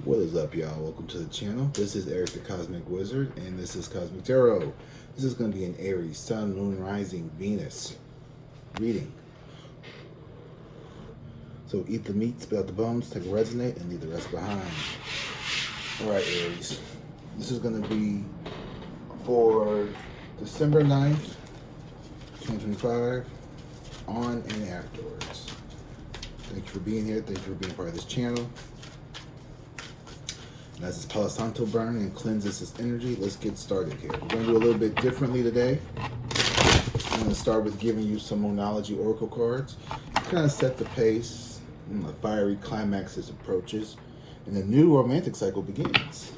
What is up, y'all? Welcome to the channel. This is Aries the Cosmic Wizard, and this is Cosmic Tarot. This is going to be an Aries, Sun, Moon, Rising, Venus reading. So eat the meat, spit out the bones, take a resonate, and leave the rest behind. Alright, Aries. This is going to be for December 9th, 2025, on and afterwards. Thank you for being here. Thank you for being part of this channel. And as this Palo Santo burn and cleanses this energy, let's get started here. We're going to do a little bit differently today. I'm going to start with giving you some Moonology Oracle cards. Kind of set the pace. A fiery climax approaches, and a new romantic cycle begins.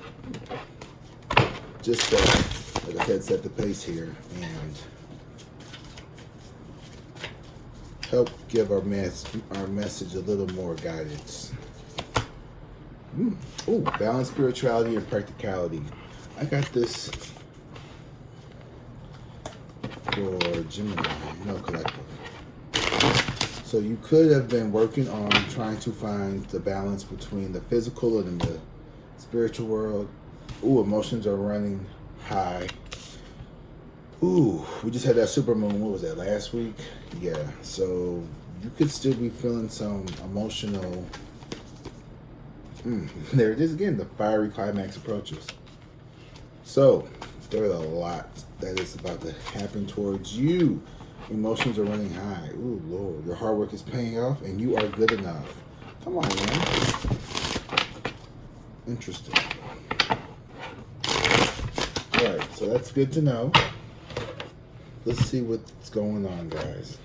Just like I said, set the pace here and help give our message a little more guidance. Ooh, balance, spirituality, and practicality. I got this for Gemini, collective. So you could have been working on trying to find the balance between the physical and the spiritual world. Ooh, emotions are running high. Ooh, we just had that supermoon. What was that, last week? Yeah, so you could still be feeling some emotional... There it is again, the fiery climax approaches. So, there's a lot that is about to happen towards you. Emotions are running high. Ooh, Lord, your hard work is paying off and you are good enough. Come on, man. Interesting. Alright, so that's good to know. Let's see what's going on, guys.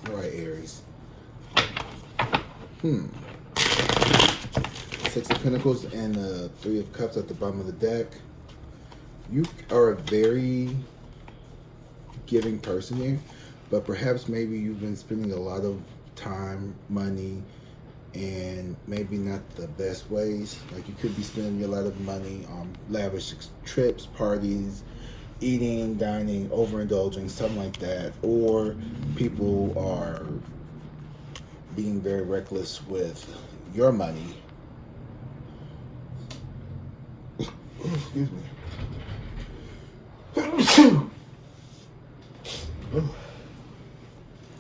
Alright, Aries. Six of Pentacles and the Three of Cups at the bottom of the deck. You are a very giving person here, but perhaps maybe you've been spending a lot of time, money, and maybe not the best ways. Like you could be spending a lot of money on lavish trips, parties, eating, dining, overindulging, something like that. Or people are being very reckless with your money. Excuse me.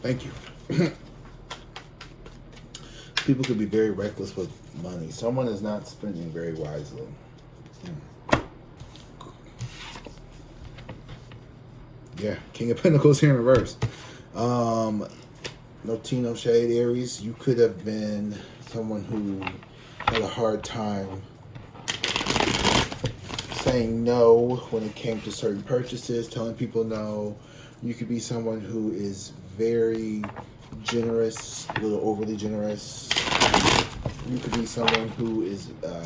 Thank you. People could be very reckless with money. Someone is not spending very wisely. Yeah, King of Pentacles here in reverse. No tea, no shade, Aries. You could have been someone who had a hard time saying no when it came to certain purchases, telling people no. You could be someone who is very generous, a little overly generous. You could be someone who is the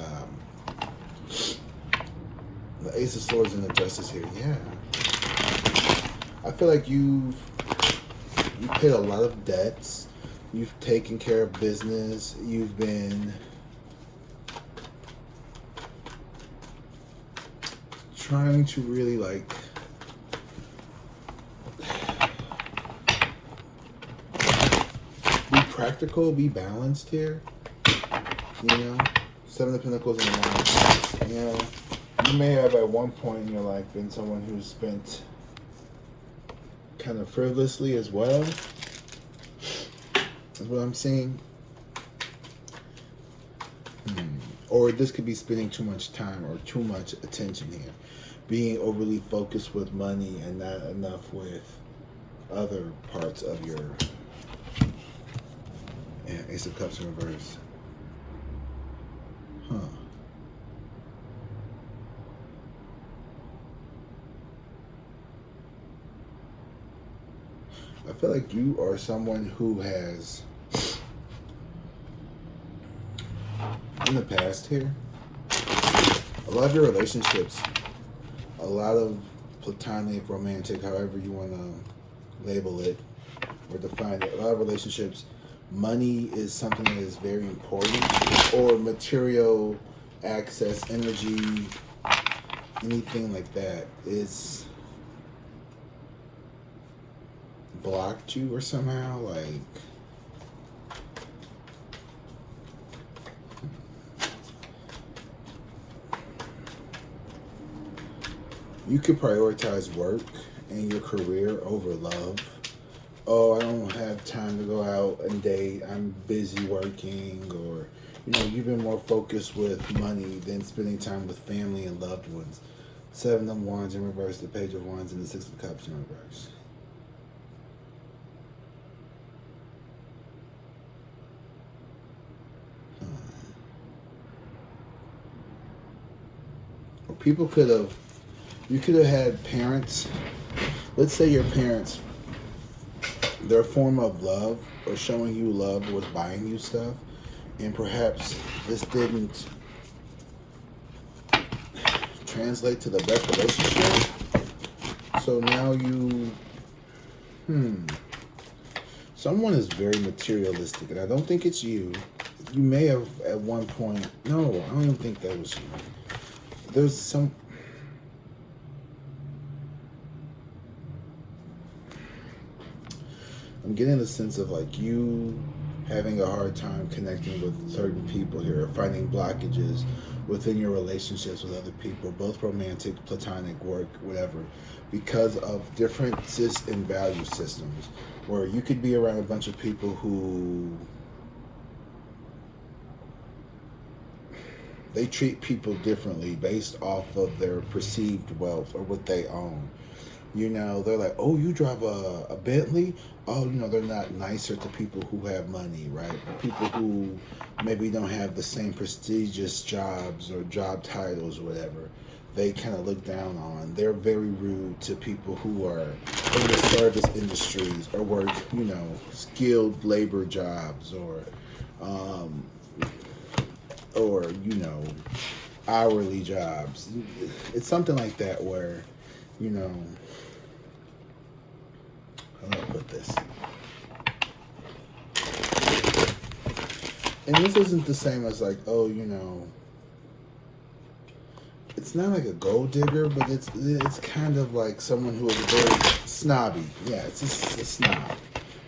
Ace of Swords and the Justice here. Yeah, I feel like you've paid a lot of debts. You've taken care of business. You've been trying to really be practical, be balanced here. Seven of Pentacles in the line. You may have at one point in your life been someone who spent kind of frivolously as well. That's what I'm seeing. Or this could be spending too much time or too much attention here. Being overly focused with money and not enough with other parts of your Ace of Cups in reverse. I feel like you are someone who has, in the past here, a lot of your relationships, a lot of platonic, romantic, however you want to label it or define it, a lot of relationships, money is something that is very important, or material access, energy, anything like that is blocked you or somehow, You could prioritize work and your career over love. Oh, I don't have time to go out and date. I'm busy working, or you've been more focused with money than spending time with family and loved ones. Seven of Wands in reverse, the Page of Wands, and the Six of Cups in reverse. Or people could have, you could have had parents. Let's say your parents, their form of love or showing you love was buying you stuff, and perhaps this didn't translate to the best relationship. So now someone is very materialistic, and I don't think it's you. You may have at one point. No, I don't even think that was you. There's some. I'm getting the sense of like you having a hard time connecting with certain people here, or finding blockages within your relationships with other people, both romantic, platonic, work, whatever, because of differences in value systems, where you could be around a bunch of people who they treat people differently based off of their perceived wealth or what they own. They're like, oh, you drive a Bentley? Oh, they're not nicer to people who have money, right? People who maybe don't have the same prestigious jobs or job titles or whatever, they kind of look down on. They're very rude to people who are in the service industries or work, skilled labor jobs or hourly jobs. It's something like that where, how do I put this? And this isn't the same as like, oh, it's not like a gold digger, but it's kind of like someone who is very snobby. Yeah, it's just a snob.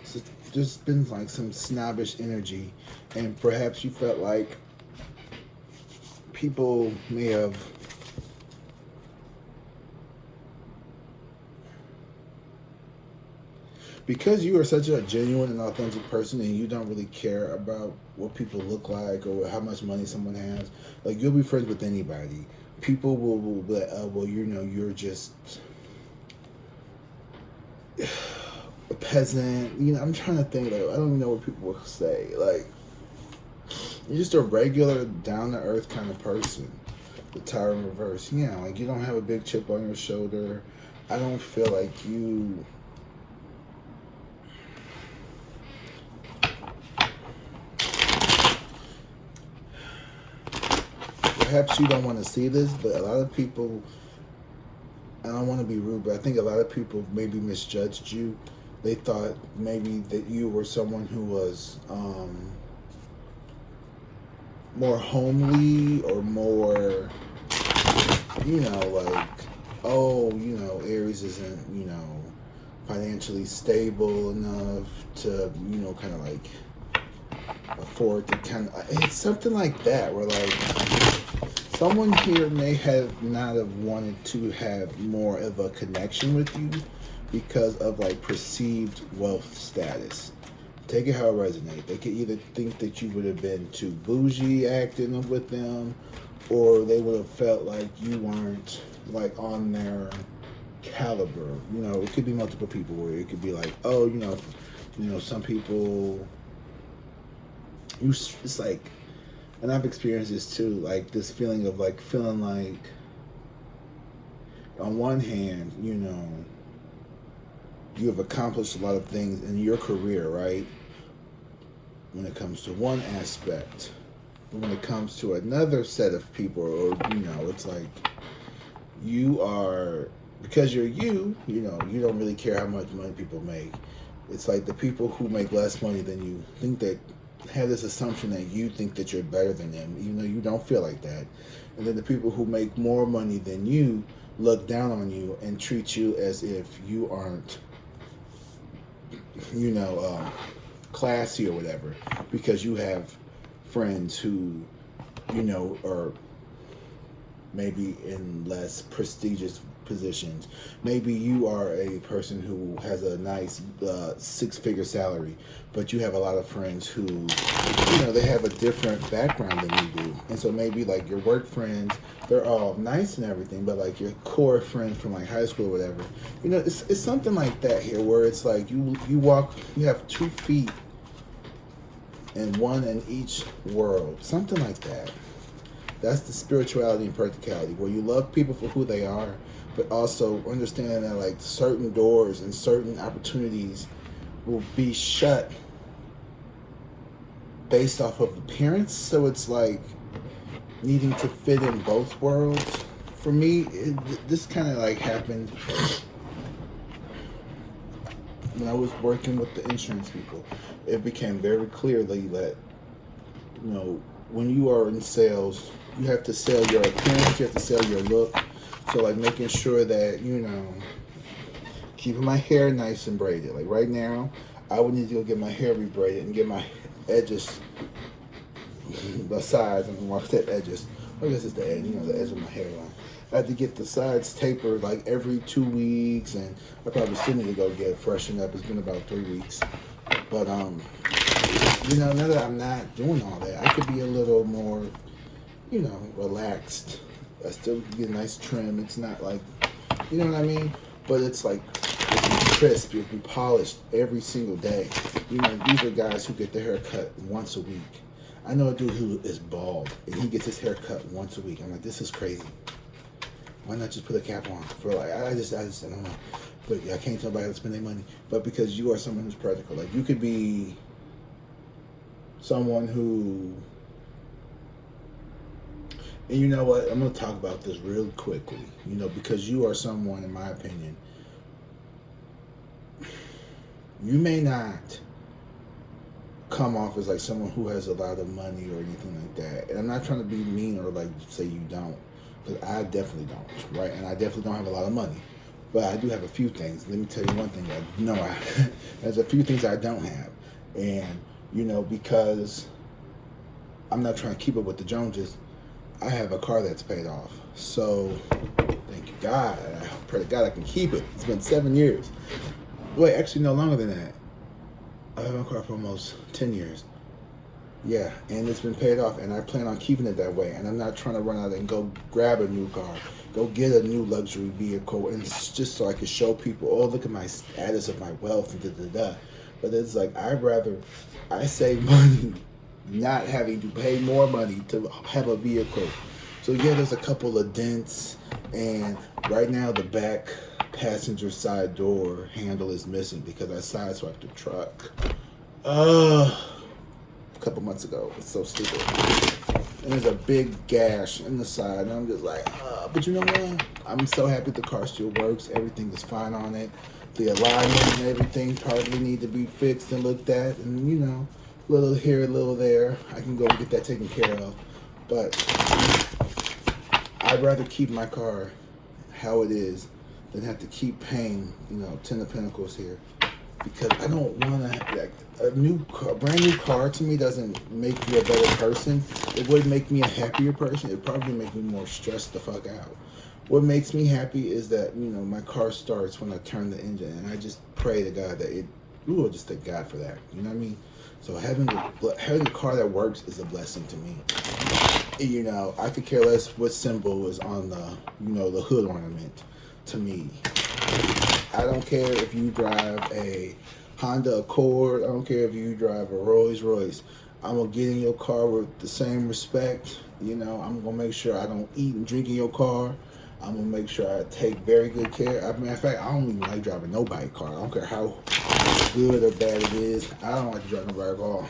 So there's been like some snobbish energy, and perhaps you felt like people may have because you are such a genuine and authentic person, and you don't really care about what people look like or how much money someone has. Like, you'll be friends with anybody. People will be like, well, you're just a peasant. I'm trying to think. Like, I don't even know what people will say. Like, you're just a regular, down to earth kind of person. The Tower in reverse. Yeah, like you don't have a big chip on your shoulder. I don't feel like you. Perhaps you don't want to see this, but a lot of people, I don't want to be rude, but I think a lot of people maybe misjudged you. They thought maybe that you were someone who was more homely or more, like, oh, Aries isn't, financially stable enough to, kind of like afford to it's something like that where like someone here may have not have wanted to have more of a connection with you because of like perceived wealth status. Take it how it resonates. They could either think that you would have been too bougie acting with them, or they would have felt like you weren't like on their caliber. It could be multiple people where it could be like, oh, some people it's like, and I've experienced this too, like this feeling of like feeling like on one hand, you have accomplished a lot of things in your career, right? When it comes to one aspect, but when it comes to another set of people, or it's like you are, because you're you don't really care how much money people make. It's like the people who make less money than you think that have this assumption that you think that you're better than them, even though you don't feel like that. And then the people who make more money than you look down on you and treat you as if you aren't, classy or whatever, because you have friends who, are maybe in less prestigious positions. Maybe you are a person who has a nice 6-figure salary, but you have a lot of friends who, they have a different background than you do. And so maybe like your work friends, they're all nice and everything, but like your core friends from like high school or whatever, it's something like that here, where it's like you have 2 feet and one in each world, something like that. That's the spirituality and practicality, where you love people for who they are, but also understand that like certain doors and certain opportunities will be shut based off of appearance. So it's like needing to fit in both worlds. For me, this kind of like happened when I was working with the insurance people. It became very clearly that, when you are in sales, you have to sell your appearance, you have to sell your look. So like making sure that, keeping my hair nice and braided. Like right now, I would need to go get my hair rebraided and get my edges, the sides, and watch that edges. I guess it's the edge, the edge of my hairline. I had to get the sides tapered like every 2 weeks, and I probably still need to go get freshened up. It's been about 3 weeks. But, now that I'm not doing all that, I could be a little more, relaxed. I still get a nice trim. It's not like, you know what I mean? But it's like, it'll be crisp, it'll be polished every single day. These are guys who get their hair cut once a week. I know a dude who is bald, and he gets his hair cut once a week. I'm like, this is crazy. Why not just put a cap on? For like, I don't know. But I can't tell nobody how to spend their money. But because you are someone who's practical. Like, you could be someone who, and you know what? I'm going to talk about this real quickly. Because you are someone, in my opinion, you may not come off as like someone who has a lot of money or anything like that. And I'm not trying to be mean or like say you don't. Because I definitely don't, right? And I definitely don't have a lot of money. But I do have a few things. Let me tell you one thing. There's a few things I don't have. And, because I'm not trying to keep up with the Joneses, I have a car that's paid off. So, thank you, God. I pray to God I can keep it. It's been 7 years. Wait, actually, no longer than that. I've had my car for almost 10 years. Yeah, and it's been paid off, and I plan on keeping it that way. And I'm not trying to run out and go grab a new car, go get a new luxury vehicle, and it's just so I can show people, oh, look at my status of my wealth and da-da-da. But it's like, I save money not having to pay more money to have a vehicle. So yeah, there's a couple of dents, and right now the back passenger side door handle is missing because I sideswiped the truck. A couple months ago. It's so stupid. And there's a big gash in the side, and I'm just like, but you know what? I'm so happy the car still works. Everything is fine on it. The alignment and everything probably need to be fixed and looked at, and little here, little there. I can go and get that taken care of. But I'd rather keep my car how it is than have to keep paying, 10 of Pentacles here. Because I don't want to, like, a brand new car to me doesn't make you a better person. It would make me a happier person. It'd probably make me more stressed the fuck out. What makes me happy is that, my car starts when I turn the engine, and I just pray to God that just thank God for that. You know what I mean? So having a car that works is a blessing to me. I could care less what symbol is on the, the hood ornament to me. I don't care if you drive a Honda Accord. I don't care if you drive a Rolls Royce. I'm going to get in your car with the same respect. I'm going to make sure I don't eat and drink in your car. I'm going to make sure I take very good care. As a matter of fact, I don't even like driving nobody's car. I don't care how good or bad it is. I don't like to drive nobody at all.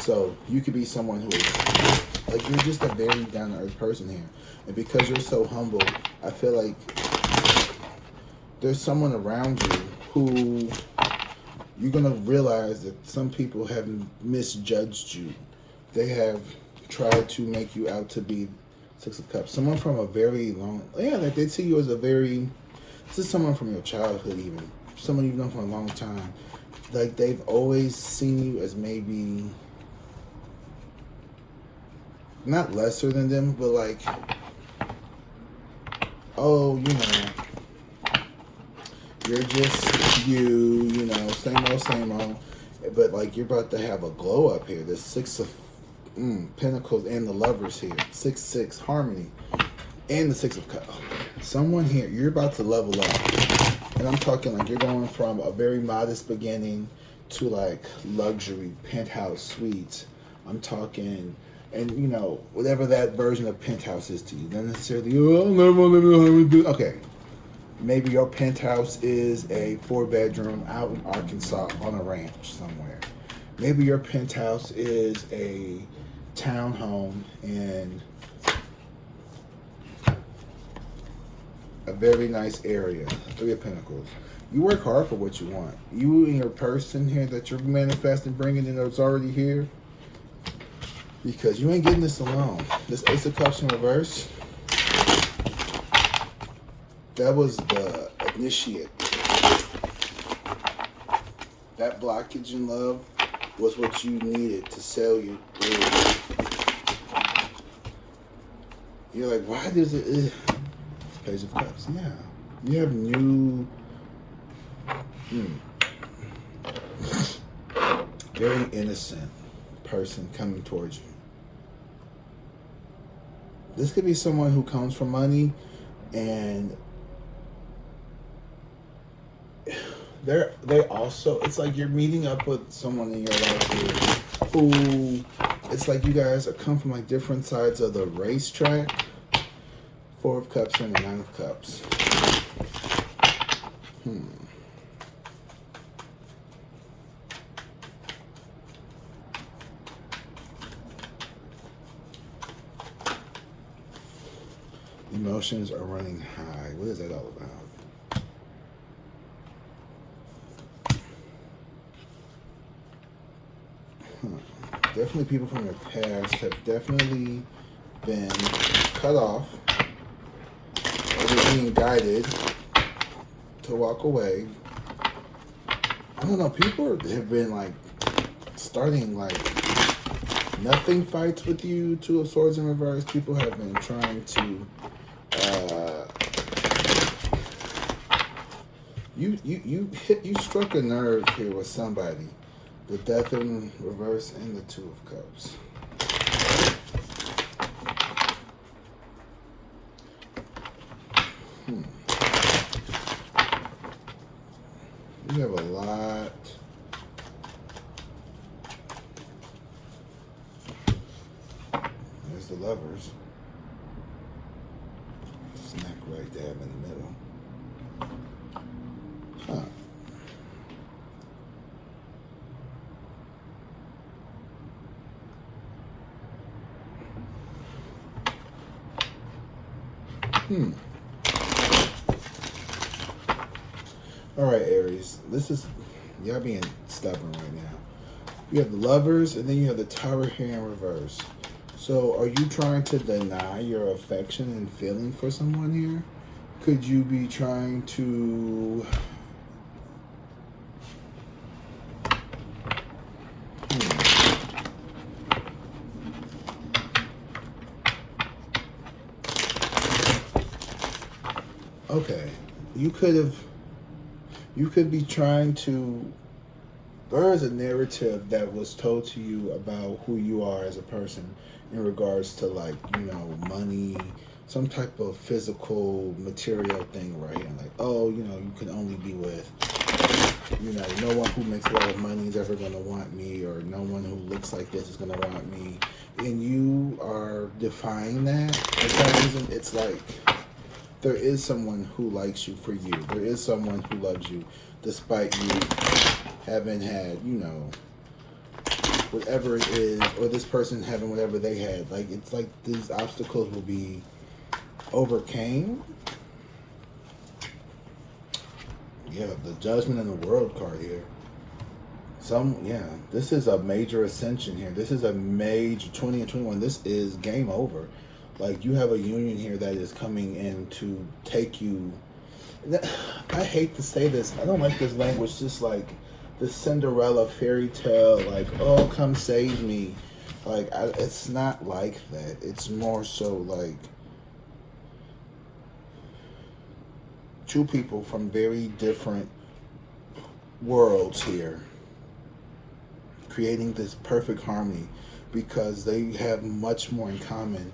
So you could be someone who is, like, you're just a very down-to-earth person here. And because you're so humble, I feel like there's someone around you who you're going to realize that some people have misjudged you. They have tried to make you out to be Six of Cups. Someone from a very long, like they see you as this is someone from your childhood even. Someone you've known for a long time. Like, they've always seen you as maybe not lesser than them, but like, oh, you're just you know, same old. But like you're about to have a glow up here. The Six of Pentacles and the Lovers here. 6-6 harmony. And the Six of Cups. Someone here, you're about to level up. And I'm talking like you're going from a very modest beginning to like luxury penthouse suites. I'm talking, and you know, whatever that version of penthouse is to you. Not necessarily, oh, I'll never live in a hundred. Okay. Maybe your penthouse is a 4-bedroom out in Arkansas on a ranch somewhere. Maybe your penthouse is a townhome in a very nice area. 3 of Pentacles. You work hard for what you want. You and your person here that you're manifesting, bringing in that's already here. Because you ain't getting this alone. This Ace of Cups in reverse. That was the initiate. That blockage in love was what you needed to sell you through. You're like, why does it... Page of Cups, yeah. You have new... very innocent person coming towards you. This could be someone who comes from money and... They also, it's like you're meeting up with someone in your life who, it's like you guys are come from like different sides of the racetrack. 4 of Cups and the 9 of Cups. Emotions are running high. What is that all about? Definitely people from your past have definitely been cut off or they're being guided to walk away. I don't know, people have been like starting like nothing fights with you. 2 of Swords in reverse. People have been trying to you struck a nerve here with somebody. The Death in reverse and the 2 of Cups. You have a lot. There's the Lovers. Snack right dab in the middle. Huh. All right, Aries. This is, y'all being stubborn right now. You have the Lovers, and then you have the Tower here in reverse. So, are you trying to deny your affection and feeling for someone here? Could you be trying to... Okay, you could be trying to, there is a narrative that was told to you about who you are as a person in regards to like, you know, money, some type of physical material thing right here. Like, oh, you know, you can only be with, you know, no one who makes a lot of money is ever going to want me, or no one who looks like this is going to want me. And you are defying that. For some reason, it's like, there is someone who likes you for you. There is someone who loves you despite you having had, you know, whatever it is, or this person having whatever they had. Like, it's like these obstacles will be overcame. Yeah, the Judgment and the World card here. This is a major ascension here. This is a major 20 and 21. This is game over. Like, you have a union here that is coming in to take you. I hate to say this. I don't like this language. Just like the Cinderella fairy tale, like, oh, come save me. Like, it's not like that. It's more so like two people from very different worlds here, creating this perfect harmony because they have much more in common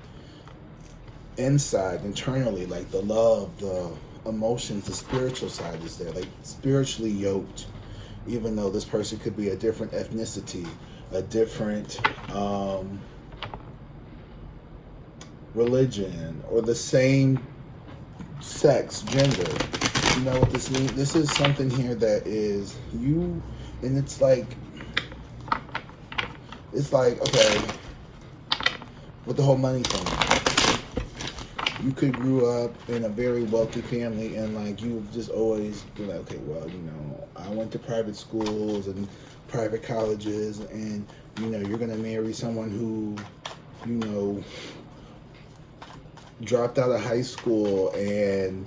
inside, internally, like the love, the emotions, the spiritual side is there, like spiritually yoked, even though this person could be a different ethnicity, a different religion, or the same sex, gender. You know what this means? This is something here that is you, and it's like, okay, with the whole money thing. You could grew up in a very wealthy family, and like you've just always been like, okay, well, you know, I went to private schools and private colleges, and you know, you're gonna marry someone who, you know, dropped out of high school and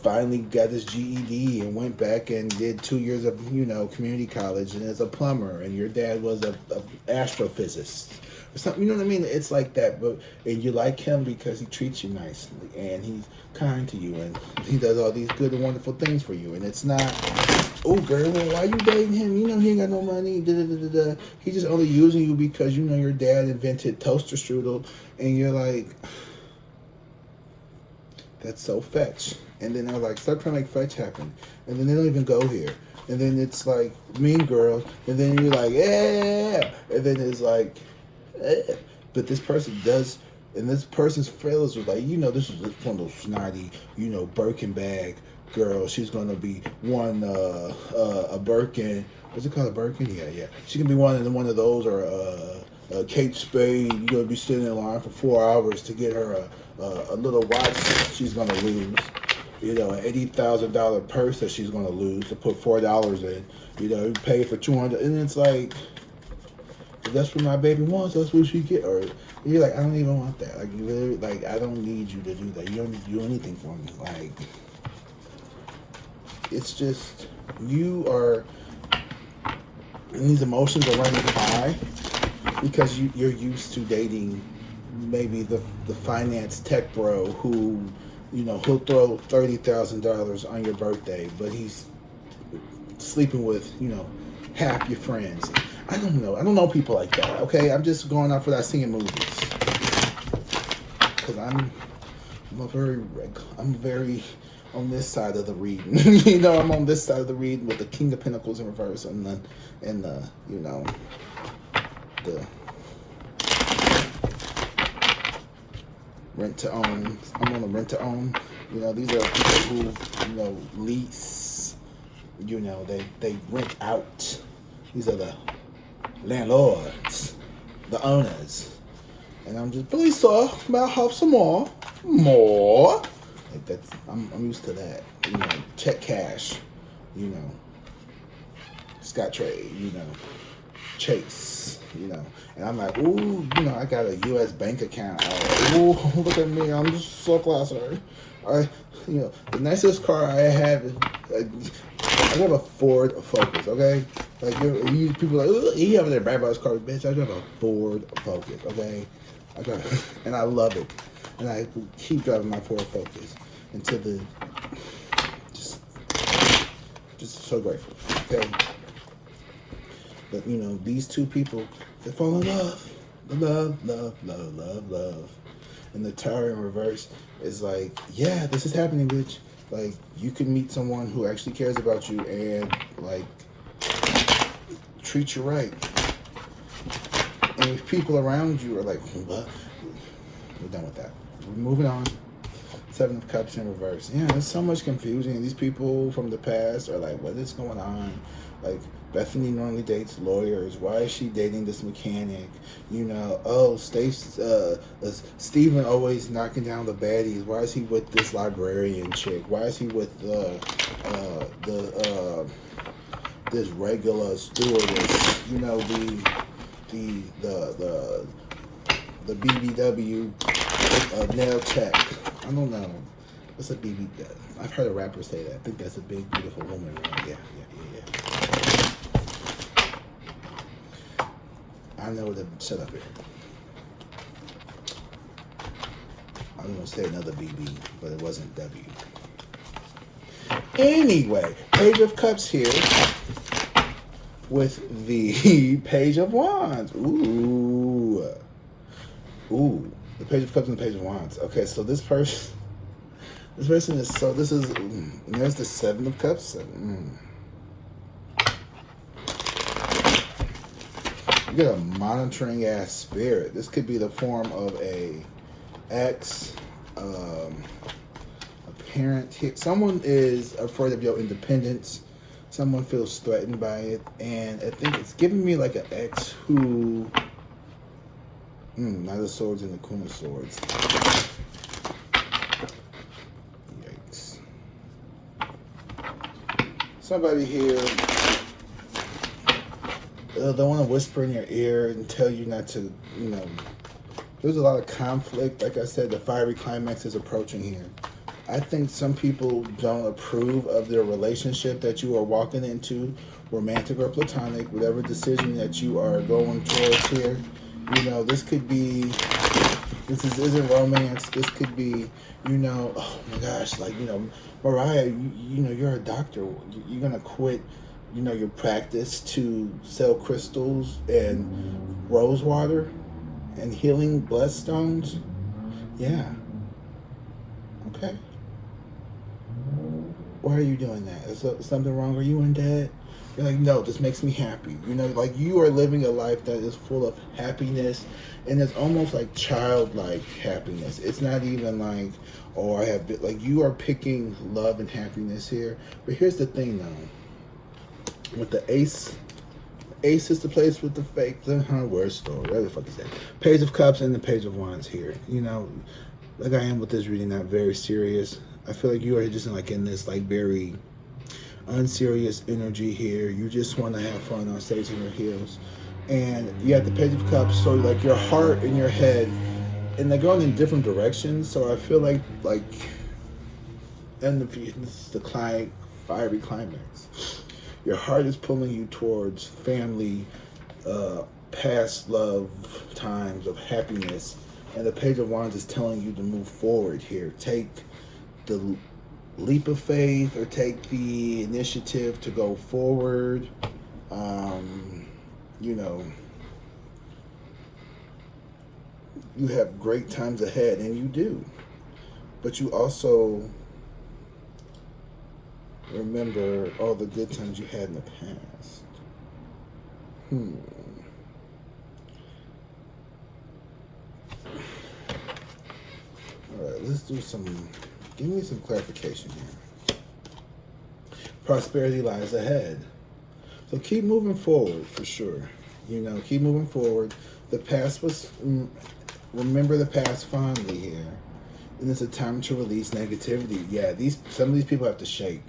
finally got his GED and went back and did 2 years of, you know, community college and is a plumber, and your dad was a astrophysicist or something, you know what I mean? It's like that, but and you like him because he treats you nicely and he's kind to you and he does all these good and wonderful things for you, and it's not, oh girl, well, why you dating him? You know he ain't got no money. Da, da, da, da, da. He's just only using you because you know your dad invented toaster strudel, and you're like, that's so fetch. And then they're like, stop trying to make fetch happen. And then they don't even go here. And then it's like Mean Girls. And then you're like, yeah. And then it's like, eh. But this person does, and this person's fellas was like, you know, this is one of those snotty, you know, Birkin bag girl. She's gonna be one a Birkin. What's it called, a Birkin? Yeah. She can be one of those, or Kate Spade. You're gonna be sitting in line for 4 hours to get her a little watch she's gonna lose. You know, an $80,000 purse that she's gonna lose to put $4 in. You know, you pay for $200, and it's like, if that's what my baby wants, that's what she get. Or you're like, I don't even want that. Like, you really, like, I don't need you to do that. You don't need to do anything for me. Like, it's just, you are, and these emotions are running high because you're used to dating maybe the finance tech bro who, you know, he'll throw $30,000 on your birthday, but he's sleeping with, you know, half your friends. I don't know. I don't know people like that. Okay, I'm just going off what I see in movies because I'm very on this side of the reading. You know, I'm on this side of the reading with the King of Pentacles in reverse, and the you know, the rent to own. I'm on the rent to own. You know, these are people who, you know, lease. You know, they rent out. These are the landlords, the owners. And I'm just, please sir, may I have some more? More? Like that's, I'm used to that. You know, check cash. You know, Scott Trade. You know, Chase. You know, and I'm like, ooh, you know, I got a U.S. bank account. Ooh, look at me, I'm just so classy. You know, the nicest car I have is, I drive a Ford Focus, okay? Like, people are like, he over there brag about his car, bitch. I drive a Ford Focus, okay? And I love it, and I keep driving my Ford Focus until just so grateful, okay? But you know, these two people, they fall in love. Love. And the Tower in reverse is like, yeah, this is happening, bitch. Like, you can meet someone who actually cares about you and, like, treat you right. And if people around you are like, what? We're done with that. We're moving on. Seven of Cups in reverse. Yeah, there's so much confusion. These people from the past are like, what is going on? Like, Bethany normally dates lawyers. Why is she dating this mechanic? You know, oh, Steven always knocking down the baddies. Why is he with this librarian chick? Why is he with this regular stewardess? You know, the BBW nail tech. I don't know. What's a BB? I've heard a rapper say that. I think that's a big, beautiful woman. Yeah. I know the, shut up here. I was going to say another BB, but it wasn't W. Anyway, Page of Cups here with the Page of Wands. Ooh. Ooh. The Page of Cups and the Page of Wands. Okay, so this person is, so this is, there's the Seven of Cups. You got a monitoring ass spirit. This could be the form of a ex, a parent. Someone is afraid of your independence. Someone feels threatened by it, and I think it's giving me like an ex who, Knight of Swords and the Queen of Swords. Yikes! Somebody here. They want to whisper in your ear and tell you not to, there's a lot of conflict. Like I said, the fiery climax is approaching here. I think some people don't approve of their relationship that you are walking into, romantic or platonic, whatever decision that you are going towards here. This could be, isn't romance. This could be, oh my gosh, like, Mariah, you're a doctor. You're going to quit your practice to sell crystals and rose water and healing bloodstones. Yeah. Okay. Why are you doing that? Is something wrong? Are you in debt? You're like, no, this makes me happy. Like you are living a life that is full of happiness, and it's almost like childlike happiness. It's not even like, oh, I have, like, you are picking love and happiness here. But here's the thing though. With the ace is the place with the fake, where's story? Where the fuck is that? Page of Cups and the Page of Wands here. Like I am with this reading, not very serious. I feel like you are just in this like very unserious energy here. You just want to have fun on stage in your heels. And you have the Page of Cups, so like your heart and your head, and they're going in different directions. So I feel like and this is the fiery climax. Your heart is pulling you towards family, past love times of happiness. And the Page of Wands is telling you to move forward here. Take the leap of faith or take the initiative to go forward. You have great times ahead, and you do. But you also remember all the good times you had in the past. Alright, let's do give me some clarification here. Prosperity lies ahead. So keep moving forward for sure. Keep moving forward. The past was, remember the past fondly here. And it's a time to release negativity. Yeah, some of these people have to shake.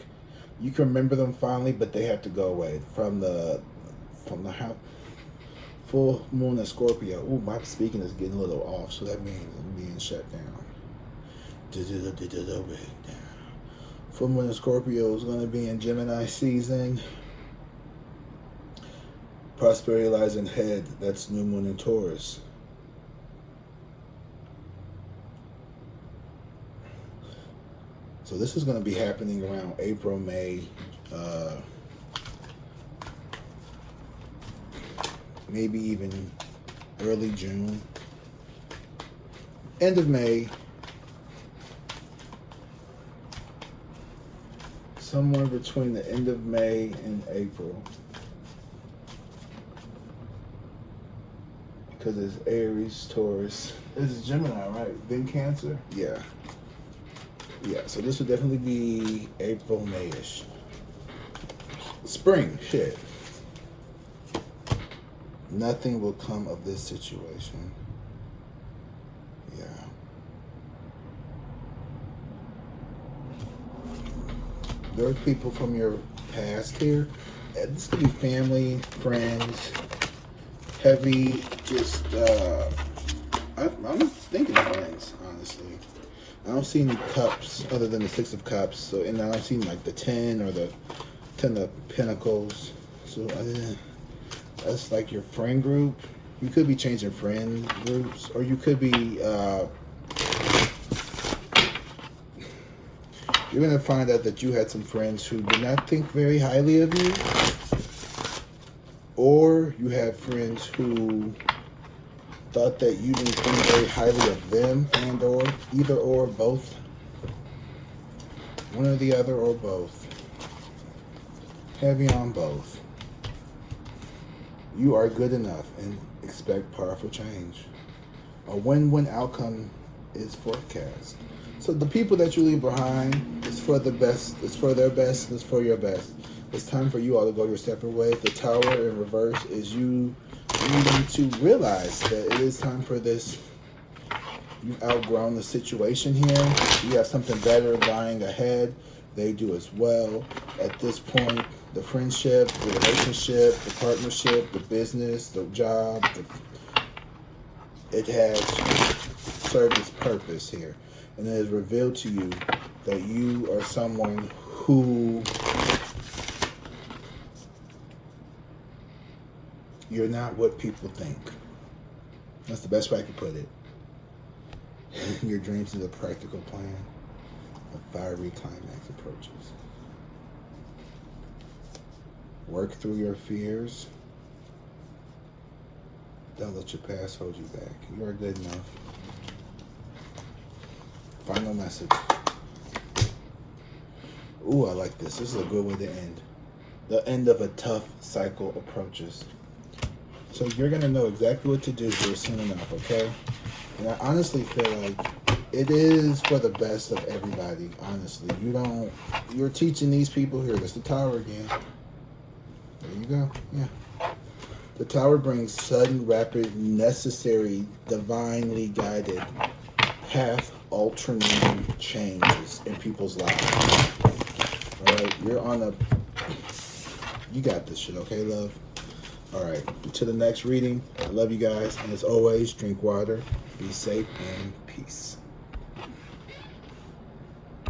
You can remember them fondly, but they have to go away from the house. Full moon in Scorpio. Ooh, my speaking is getting a little off, so that means I'm being shut down. Full moon in Scorpio is going to be in Gemini season. Prosperity lies in head. That's new moon in Taurus. So this is going to be happening around April, May, maybe even early June, end of May, somewhere between the end of May and April. Because it's Aries, Taurus. This is Gemini, right? Then Cancer? Yeah. Yeah, so this would definitely be April, May-ish. Spring, shit. Nothing will come of this situation. Yeah. There are people from your past here. This could be family, friends, heavy, just, I'm thinking friends, honestly. I don't see any cups other than the Six of Cups. So, and I don't see like the 10 or the 10 of Pentacles. So that's like your friend group. You could be changing friend groups, or you could be You're going to find out that you had some friends who did not think very highly of you. Or you have friends who thought that you didn't think very highly of them, and or either or both. One or the other or both. Heavy on both. You are good enough and expect powerful change. A win-win outcome is forecast. So the people that you leave behind is for the best, it's for their best, it's for your best. It's time for you all to go your separate ways. The Tower in reverse is you needing to realize that it is time for this. You've outgrown the situation here. You have something better lying ahead. They do as well. At this point, the friendship, the relationship, the partnership, the business, the job, it has served its purpose here. And it is revealed to you that you are someone who you're not what people think. That's the best way I can put it. Your dreams is a practical plan. A fiery climax approaches. Work through your fears. Don't let your past hold you back. You are good enough. Final message. Ooh, I like this. This is a good way to end. The end of a tough cycle approaches. So you're going to know exactly what to do here soon enough, okay? And I honestly feel like it is for the best of everybody, honestly. You're teaching these people here. That's the Tower again. There you go. Yeah. The Tower brings sudden, rapid, necessary, divinely guided, path-alternating changes in people's lives. All right? You got this shit, okay, love? All right, to the next reading. I love you guys. And as always, drink water, be safe, and peace.